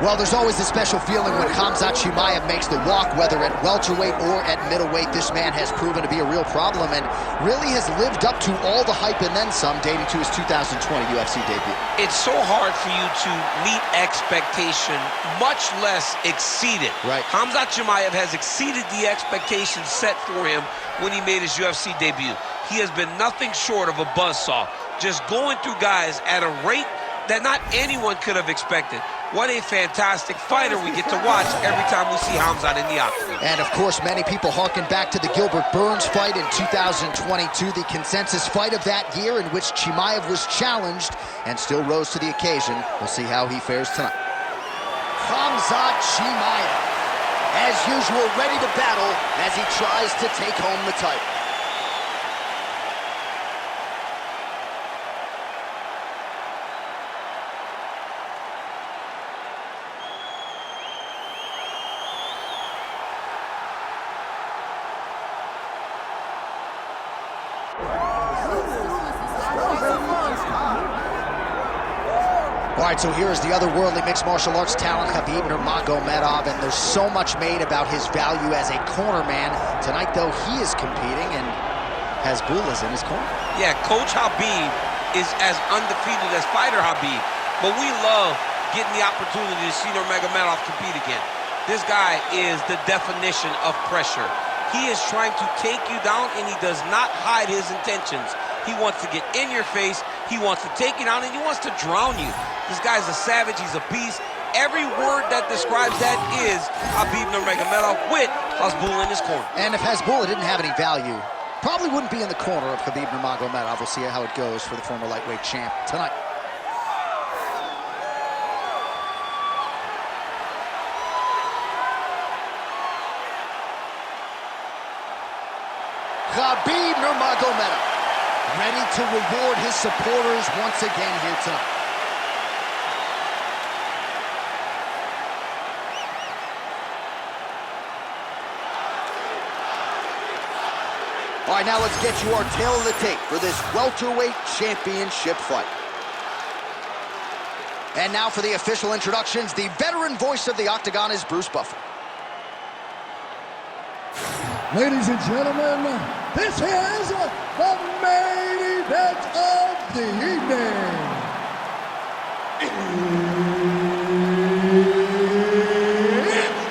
Well, there's always a special feeling when Khamzat Chimaev makes the walk, whether at welterweight or at middleweight. This man has proven to be a real problem and really has lived up to all the hype and then some, dating to his 2020 UFC debut. It's so hard for you to meet expectation, much less exceed it. Right. Khamzat Chimaev has exceeded the expectations set for him when he made his UFC debut. He has been nothing short of a buzzsaw, just going through guys at a rate that not anyone could have expected. What a fantastic fighter we get to watch every time we see Khamzat in the octagon. And of course, many people harken back to the Gilbert Burns fight in 2022, the consensus fight of that year in which Chimaev was challenged and still rose to the occasion. We'll see how he fares tonight. Khamzat Chimaev, as usual, ready to battle as he tries to take home the title. All right, so here is the otherworldly mixed martial arts talent, Khabib Nurmagomedov, and there's so much made about his value as a cornerman. Tonight, though, he is competing, and Hasbullah's in his corner. Yeah, Coach Khabib is as undefeated as fighter Khabib, but we love getting the opportunity to see Nurmagomedov compete again. This guy is the definition of pressure. He is trying to take you down, and he does not hide his intentions. He wants to get in your face, he wants to take you down, and he wants to drown you. This guy's a savage, he's a beast. Every word that describes that is Khabib Nurmagomedov with Hasbullah in his corner. And if Hasbullah didn't have any value, probably wouldn't be in the corner of Khabib Nurmagomedov. We'll see how it goes for the former lightweight champ tonight. Khabib Nurmagomedov, ready to reward his supporters once again here tonight. All right, now let's get you our tail of the tape for this welterweight championship fight. And now for the official introductions, the veteran voice of the Octagon is Bruce Buffer. Ladies and gentlemen, this is the main event of the evening. It's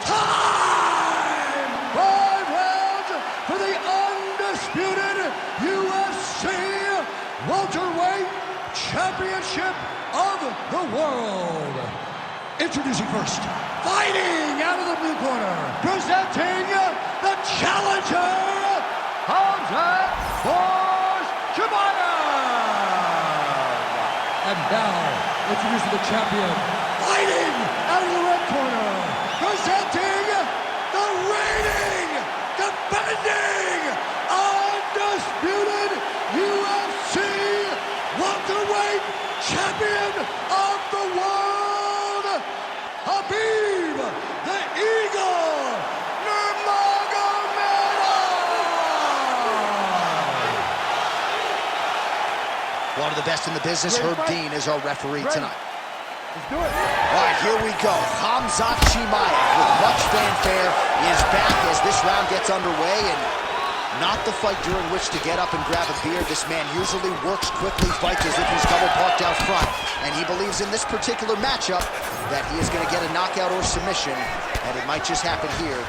time! 5 rounds for the undisputed UFC welterweight championship of the world. Introducing first, fighting out of the blue corner, presenting the challenger, Khamzat Chimaev. And now, introducing the champion, fighting out of the red corner, presenting the reigning, defending, undisputed UFC welterweight champion of the world, Khabib the Eagle Nurmagomedov. One of the best in the business, Herb Dean, is our referee tonight. Let's do it. All right, here we go. Khamzat Chimaev, with much fanfare, is back as this round gets underway, and not the fight during which to get up and grab a beer. This man usually works quickly, fights as if he's double parked out front, and he believes in this particular matchup that he is going to get a knockout or submission, and it might just happen here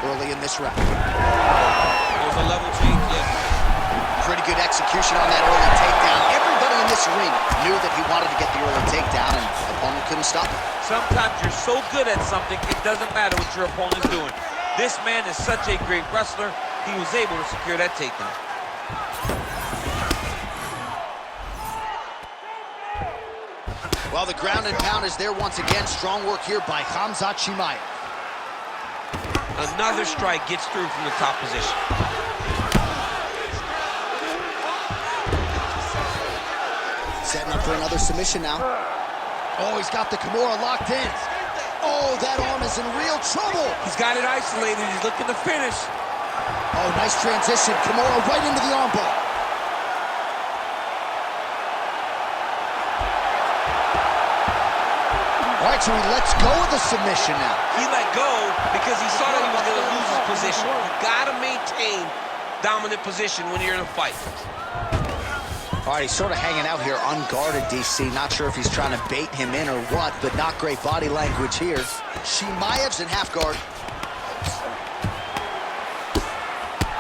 early in this round. There's a level change, yeah. Pretty good execution on that early takedown. Everybody in this arena knew that he wanted to get the early takedown, and the opponent couldn't stop him. Sometimes you're so good at something, it doesn't matter what your opponent's doing. This man is such a great wrestler, he was able to secure that takedown. Well, the ground and pound is there once again. Strong work here by Khamzat Chimaev. Another strike gets through from the top position. Setting up for another submission now. Oh, he's got the Kimura locked in. Oh, that arm is in real trouble. He's got it isolated. He's looking to finish. Oh, nice transition. Kimura right into the armbar. All All right, so he lets go of the submission now. He let go because he saw that he was going to lose his position. You got to maintain dominant position when you're in a fight. All right, he's sort of hanging out here unguarded, DC. Not sure if he's trying to bait him in or what, but not great body language here. Chimaev's in half guard.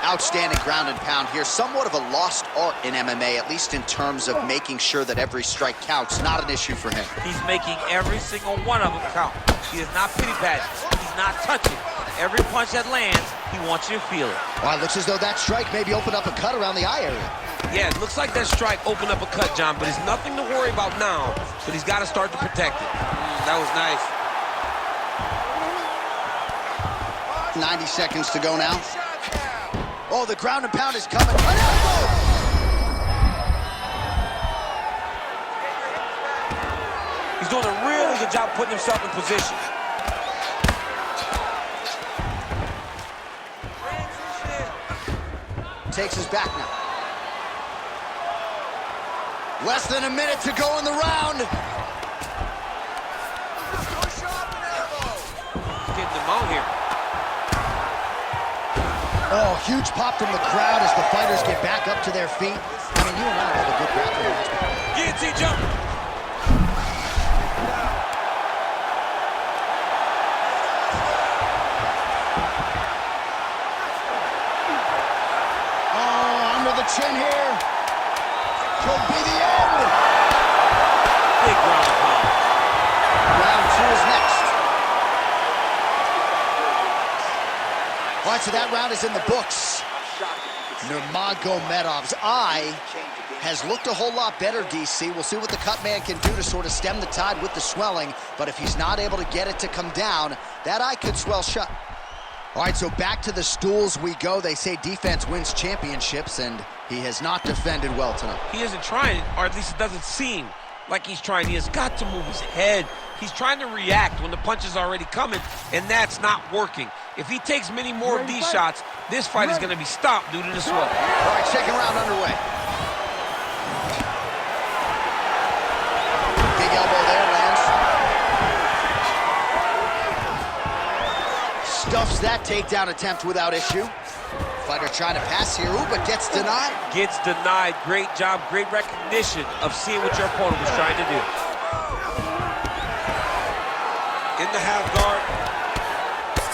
Outstanding ground and pound here. Somewhat of a lost art in MMA, at least in terms of making sure that every strike counts. Not an issue for him. He's making every single one of them count. He is not pity-patting. He's not touching. Every punch that lands, he wants you to feel it. Well, it looks as though that strike maybe opened up a cut around the eye area. Yeah, it looks like that strike opened up a cut, John, but it's nothing to worry about now, but he's got to start to protect it. That was nice. 90 seconds to go now. Oh, the ground and pound is coming. An elbow! He's doing a really good job putting himself in position. Takes his back now. Less than a minute to go in the round. Getting him out here. Oh, huge pop from the crowd as the fighters get back up to their feet. I mean, you and I have a good grappling match. Guillotine jump. Oh, under the chin here. Could be the end. Big ground and pound. Round two is next. All right, so that round is in the books. Nurmagomedov's eye has looked a whole lot better, DC. We'll see what the cut man can do to sort of stem the tide with the swelling, but if he's not able to get it to come down, that eye could swell shut. All right, so back to the stools we go. They say defense wins championships, and he has not defended well tonight. He isn't trying, or at least it doesn't seem like he's trying. He has got to move his head. He's trying to react when the punch is already coming, and that's not working. If he takes many more of these shots, this fight is going to be stopped due to the swell. All right, second round underway. Big elbow there, lands. Stuffs that takedown attempt without issue. Fighter trying to pass here, ooh, but gets denied. Gets denied. Great job, great recognition of seeing what your opponent was trying to do. In the half guard.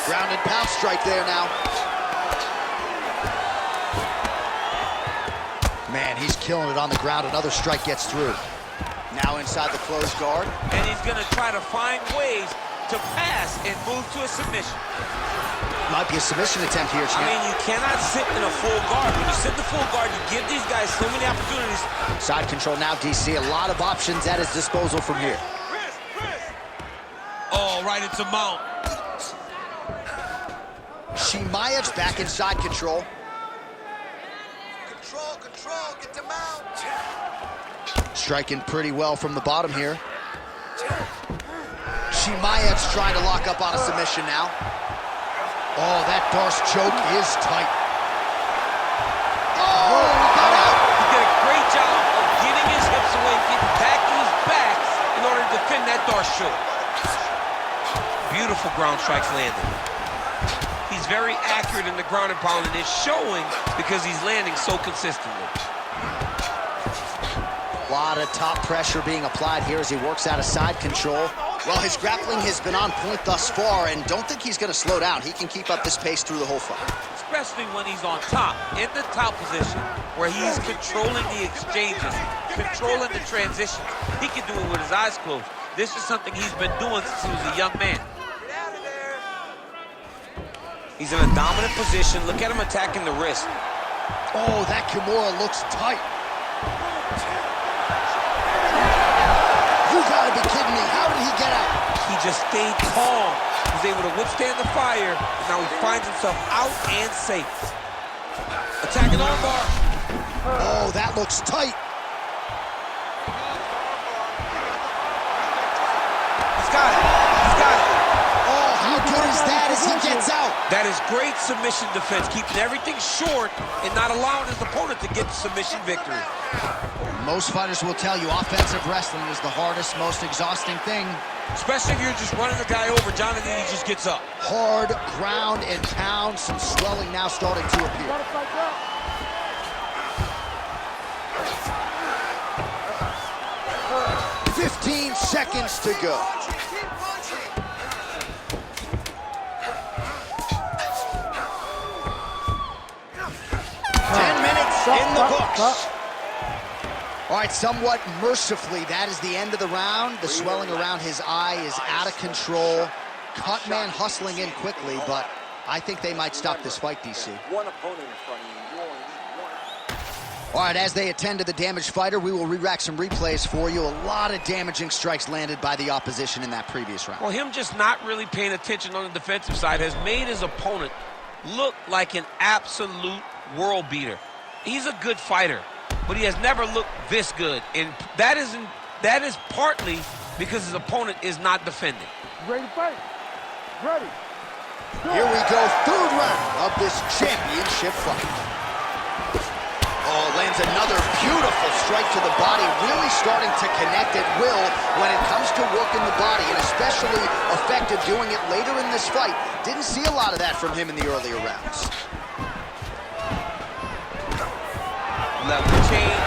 Ground and pound strike there now. Man, he's killing it on the ground. Another strike gets through. Now inside the closed guard. And he's going to try to find ways to pass and move to a submission. Might be a submission attempt here, champ. I mean, you cannot sit in a full guard. When you sit in the full guard, you give these guys so many opportunities. Side control now, DC. A lot of options at his disposal from here. Oh, right into mount. Chimaev's back inside control. Control, get to mount. Striking pretty well from the bottom here. Chimaev's trying to lock up on a submission now. Oh, that Darce choke is tight. Oh, he got out. He did a great job of getting his hips away, getting back to his back in order to defend that Darce choke. Beautiful ground strikes landed. He's very accurate in the ground and pound, and it's showing because he's landing so consistently. A lot of top pressure being applied here as he works out of side control. Well, his grappling has been on point thus far, and don't think he's going to slow down. He can keep up this pace through the whole fight. Especially when he's on top, in the top position, where he's controlling the exchanges, controlling the transitions. He can do it with his eyes closed. This is something he's been doing since he was a young man. He's in a dominant position. Look at him attacking the wrist. Oh, that Kimura looks tight. You gotta be kidding me. How did he get out? He just stayed calm. He was able to withstand the fire. Now he finds himself out and safe. Attacking armbar. Oh, that looks tight. He's got it. He's got it. Oh, how good is that? as he gets out. That is great submission defense, keeping everything short and not allowing his opponent to get the submission victory. Most fighters will tell you offensive wrestling is the hardest, most exhausting thing. Especially if you're just running the guy over, John, and then he just gets up. Hard ground and pound, some swelling now starting to appear. 15 seconds to go. In the books. All right, somewhat mercifully, that is the end of the round. The swelling around his eye is out of control. Cutman hustling in quickly, but I think they might stop this fight, DC. One opponent in front of you. You only need one. All right, as they attend to the damaged fighter, we will re-rack some replays for you. A lot of damaging strikes landed by the opposition in that previous round. Well, him just not really paying attention on the defensive side has made his opponent look like an absolute world beater. He's a good fighter, but he has never looked this good, and that is partly because his opponent is not defending. Ready to fight? Ready. Here we go, third round of this championship fight. Oh, lands another beautiful strike to the body, really starting to connect at will when it comes to working the body, and especially effective doing it later in this fight. Didn't see a lot of that from him in the earlier rounds. Level change,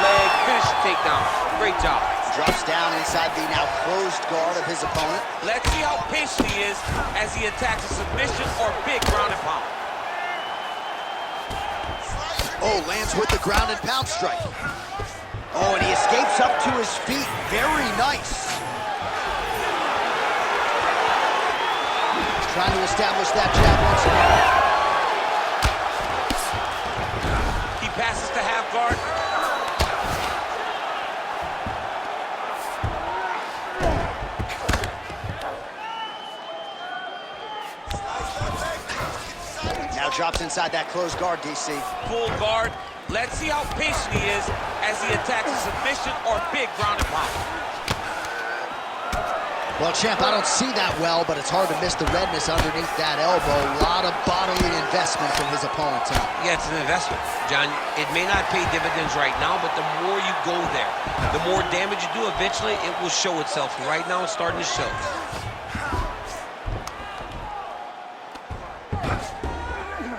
leg, finish the takedown. Great job. Drops down inside the now closed guard of his opponent. Let's see how patient he is as he attacks a submission or big ground and pound. Oh, lands with the ground and pound strike. Oh, and he escapes up to his feet. Very nice. Trying to establish that jab once again. Passes to half guard. Now drops inside that closed guard, DC. Full guard. Let's see how patient he is as he attacks a submission or big ground and pound. Well, champ, I don't see that well, but it's hard to miss the redness underneath that elbow. A lot of bodily investment from his opponent tonight. Yeah, it's an investment, John. It may not pay dividends right now, but the more you go there, the more damage you do, eventually it will show itself. Right now, it's starting to show.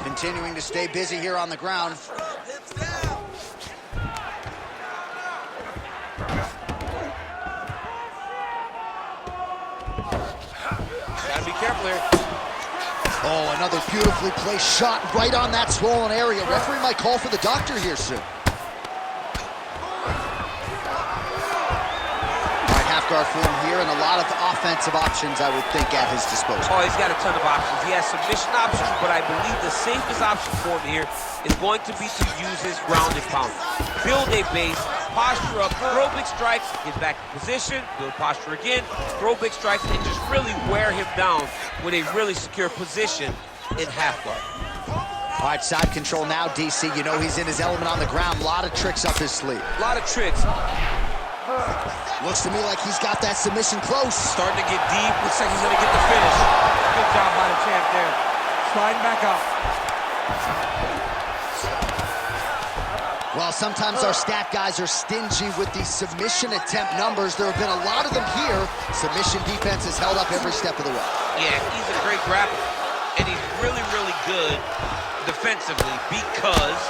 Continuing to stay busy here on the ground. Gotta be careful here. Oh, another beautifully placed shot right on that swollen area. Referee might call for the doctor here soon. All right, half guard for him here, and a lot of offensive options, I would think, at his disposal. Oh, he's got a ton of options. He has submission options, but I believe the safest option for him here is going to be to use his ground and pound. Build a base, posture up, throw big strikes, get back in position, build posture again, throw big strikes, and just really wear him down with a really secure position in half guard. All right, side control now, DC. You know he's in his element on the ground. A lot of tricks up his sleeve. A lot of tricks. Looks to me like he's got that submission close. Starting to get deep. Looks like he's going to get the finish. Good job by the champ there. Sliding back up. Well, sometimes our stat guys are stingy with these submission attempt numbers. There have been a lot of them here. Submission defense has held up every step of the way. Yeah, he's a great grappler. And he's really, really good defensively because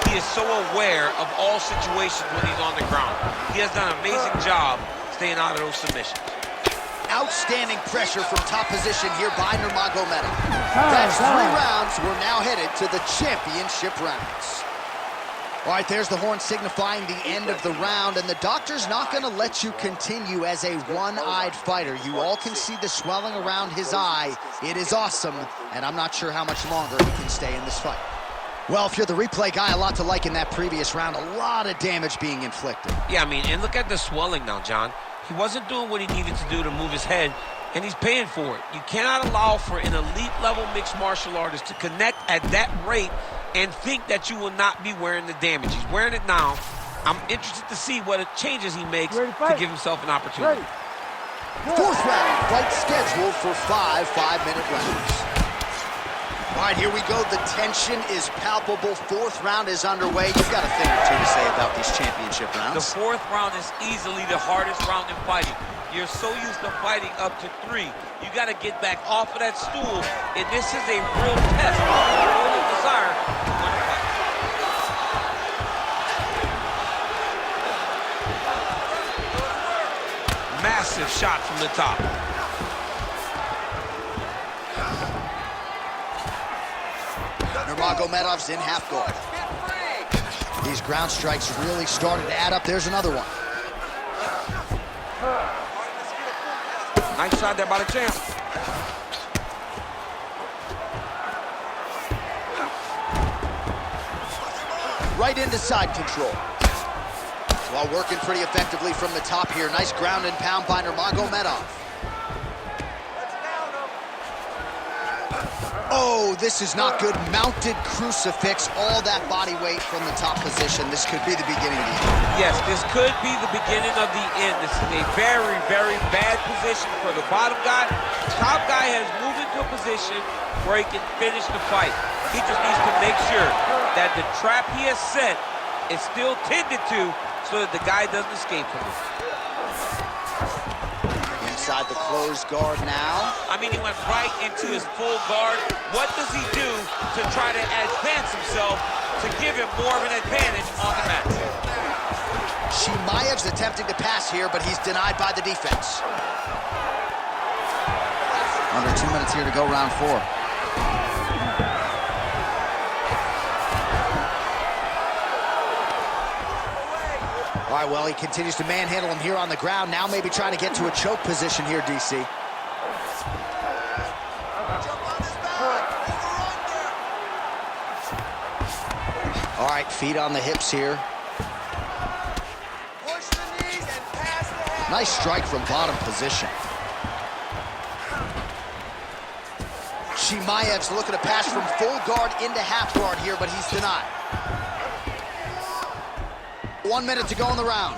he is so aware of all situations when he's on the ground. He has done an amazing job staying out of those submissions. Outstanding pressure from top position here by Nurmagomedov. That's 3 rounds. We're now headed to the championship rounds. All right, there's the horn signifying the end of the round, and the doctor's not going to let you continue as a one-eyed fighter. You all can see the swelling around his eye. It is awesome, and I'm not sure how much longer he can stay in this fight. Well, if you're the replay guy, a lot to like in that previous round. A lot of damage being inflicted. Yeah, I mean, and look at the swelling now, John. He wasn't doing what he needed to do to move his head, and he's paying for it. You cannot allow for an elite-level mixed martial artist to connect at that rate and think that you will not be wearing the damage. He's wearing it now. I'm interested to see what changes he makes to give himself an opportunity. Fourth round, fight scheduled for 5 5-minute rounds. right, here we go. The tension is palpable. Fourth round is underway. You've got a thing or two to say about these championship rounds. The fourth round is easily the hardest round in fighting. You're so used to fighting up to 3. You got to get back off of that stool, and this is a real test of your real desire to win a fight. Massive shot from the top. Nurmagomedov's in half guard. These ground strikes really started to add up. There's another one. Nice shot there by the champ. Right into side control. While working pretty effectively from the top here. Nice ground and pound by Nurmagomedov. Oh, this is not good. Mounted crucifix, all that body weight from the top position. This could be the beginning of the end. Yes, this could be the beginning of the end. This is a very, very bad position for the bottom guy. The top guy has moved into a position where he can finish the fight. He just needs to make sure that the trap he has set is still tended to so that the guy doesn't escape from it. Inside the closed guard now. I mean, he went right into his full guard. What does he do to try to advance himself to give him more of an advantage on the mat? Chimaev's attempting to pass here, but he's denied by the defense. Under 2 minutes here to go, round 4. All right, well, he continues to manhandle him here on the ground. Now maybe trying to get to a choke position here, DC. All right, feet on the hips here. Push the knees and pass the head. Nice strike from bottom position. Chimaev's looking to pass from full guard into half guard here, but he's denied. 1 minute to go in the round.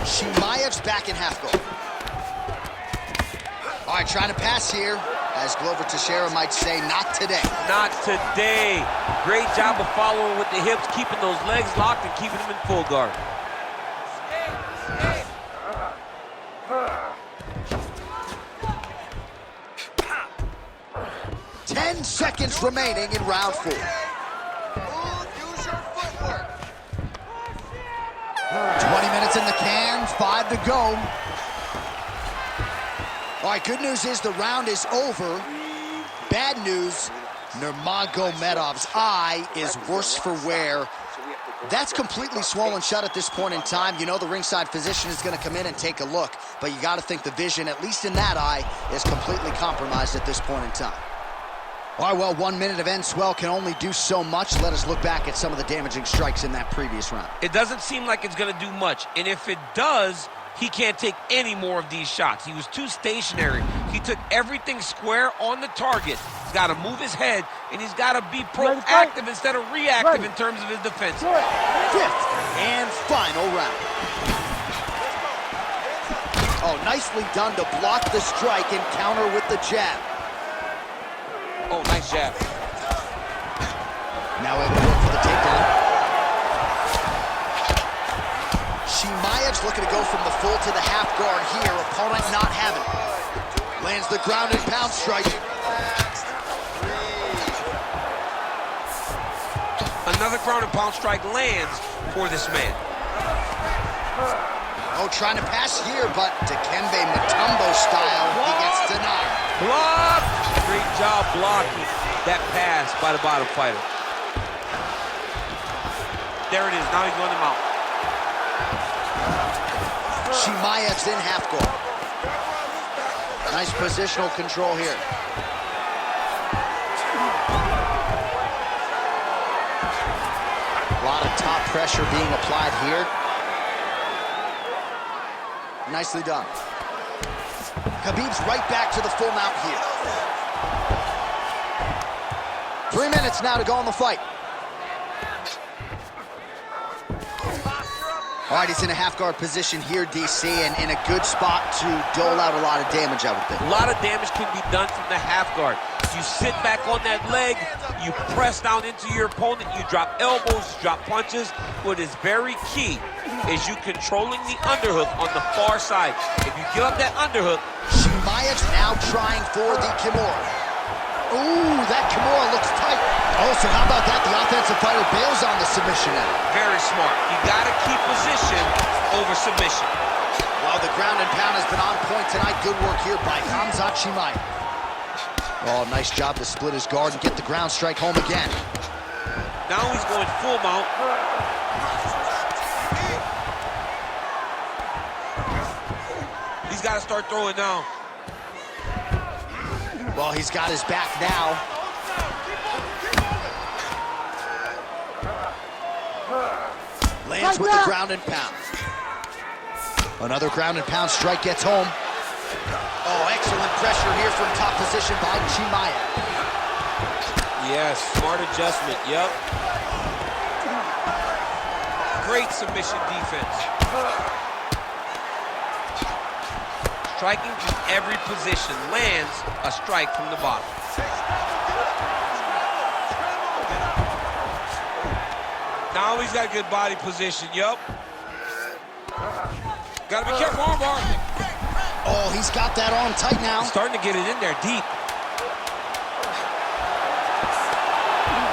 Chimaev's back in half guard. All right, trying to pass here. As Glover Teixeira might say, not today. Not today. Great job of following with the hips, keeping those legs locked and keeping them in full guard. 10 seconds remaining in round 4. Move, use your footwork. 20 minutes in the can, 5 to go. All right, good news is the round is over. Bad news, Nurmagomedov's eye is worse for wear. That's completely swollen shut at this point in time. You know the ringside physician is going to come in and take a look, but you got to think the vision, at least in that eye, is completely compromised at this point in time. All right, well, 1 minute of end swell can only do so much. Let us look back at some of the damaging strikes in that previous round. It doesn't seem like it's going to do much, and if it does, he can't take any more of these shots. He was too stationary. He took everything square on the target. He's got to move his head, and he's got to be proactive instead of reactive in terms of his defense. 5th and final round. Oh, nicely done to block the strike and counter with the jab. Oh, nice jab. Now able to look for the takedown. Chimaev's looking to go from the full to the half guard here. Opponent not having it. Lands the ground and pound strike. Another ground and pound strike lands for this man. Oh, trying to pass here, but Dikembe Mutombo style, he gets denied. Block! Great job blocking that pass by the bottom fighter. There it is. Now he's going to mount. Chimaev's in half guard. Nice positional control here. A lot of top pressure being applied here. Nicely done. Khabib's right back to the full mount here. 3 minutes now to go in the fight. All right, he's in a half-guard position here, DC, and in a good spot to dole out a lot of damage, I would think. A lot of damage can be done from the half guard. You sit back on that leg, you press down into your opponent, you drop elbows, you drop punches. What is very key is you controlling the underhook on the far side. If you give up that underhook... Chimaev's now trying for the Kimura. Ooh, that Kimura looks tight. Oh, so how about that? The offensive fighter bails on the submission now. Very smart. You got to keep position over submission. Well, the ground and pound has been on point tonight. Good work here by Khamzat Chimaev. Oh, nice job to split his guard and get the ground strike home again. Now he's going full mount. He's got to start throwing now. Well, he's got his back now. Lands with the ground and pound. Another ground and pound strike gets home. Oh, excellent pressure here from top position by Chimaev. Yes, smart adjustment, yep. Great submission defense. Striking from every position, lands a strike from the bottom. Now he's got good body position, yup. Gotta be careful, armbar. Oh, he's got that arm tight now. He's starting to get it in there deep.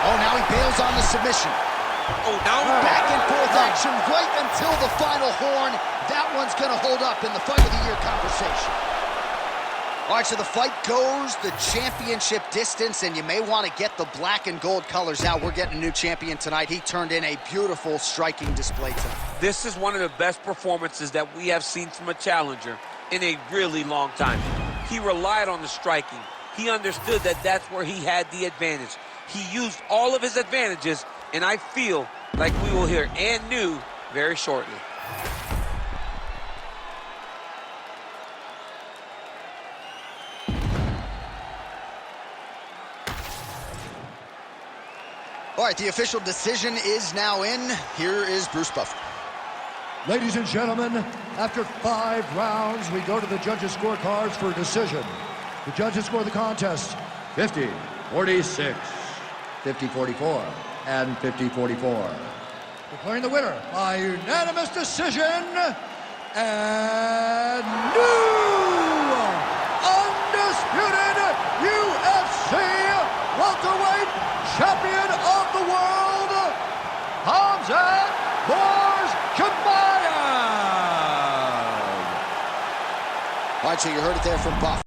Oh, now he bails on the submission. Oh, now Back and forth action right until the final horn. That one's gonna hold up in the fight of the year conversation. All right, so the fight goes the championship distance, and you may want to get the black and gold colors out. We're getting a new champion tonight. He turned in a beautiful striking display tonight. this is one of the best performances that we have seen from a challenger in a really long time. He relied on the striking. He understood that that's where he had the advantage. He used all of his advantages, and I feel like we will hear and new very shortly. All right, the official decision is now in. Here is Bruce Buffer. Ladies and gentlemen, after 5 rounds, we go to the judges' scorecards for a decision. The judges score the contest 50-46, 50-44, and 50-44. Declaring the winner by unanimous decision, and new undisputed UFC welterweight champion of the world, Khamzat Chimaev. All right, so you heard it there from Buff.